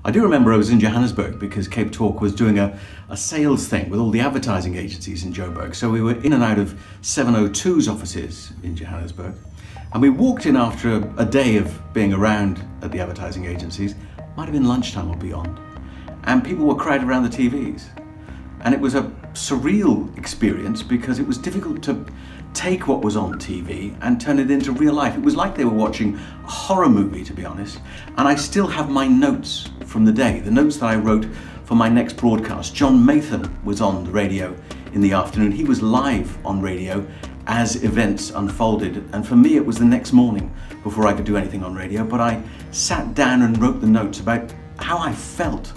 I do remember I was in Johannesburg because CapeTalk was doing a sales thing with all the advertising agencies in Joburg. So we were in and out of 702's offices in Johannesburg. And we walked in after a day of being around at the advertising agencies, might have been lunchtime or beyond. And people were crowded around the TVs. And it was a surreal experience because it was difficult to take what was on TV and turn it into real life. It was like they were watching a horror movie, to be honest. And I still have my notes from the day, the notes that I wrote for my next broadcast. John Matham was on the radio in the afternoon. He was live on radio as events unfolded. And for me, it was the next morning before I could do anything on radio. But I sat down and wrote the notes about how I felt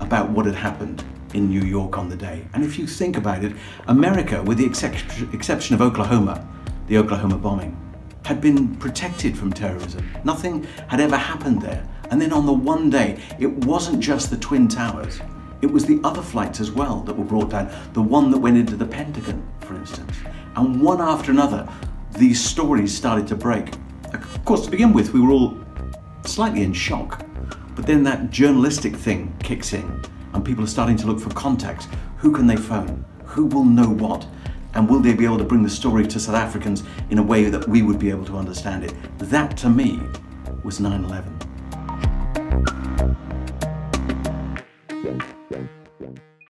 about what had happened in New York on the day. And if you think about it, America, with the exception of Oklahoma, the Oklahoma bombing, had been protected from terrorism. Nothing had ever happened there. And then on the one day, it wasn't just the Twin Towers, it was the other flights as well that were brought down, the one that went into the Pentagon, for instance. And one after another, these stories started to break. Of course, to begin with, we were all slightly in shock, but then that journalistic thing kicks in, and people are starting to look for contacts. Who can they phone? Who will know what? And will they be able to bring the story to South Africans in a way that we would be able to understand it? That, to me, was 9/11.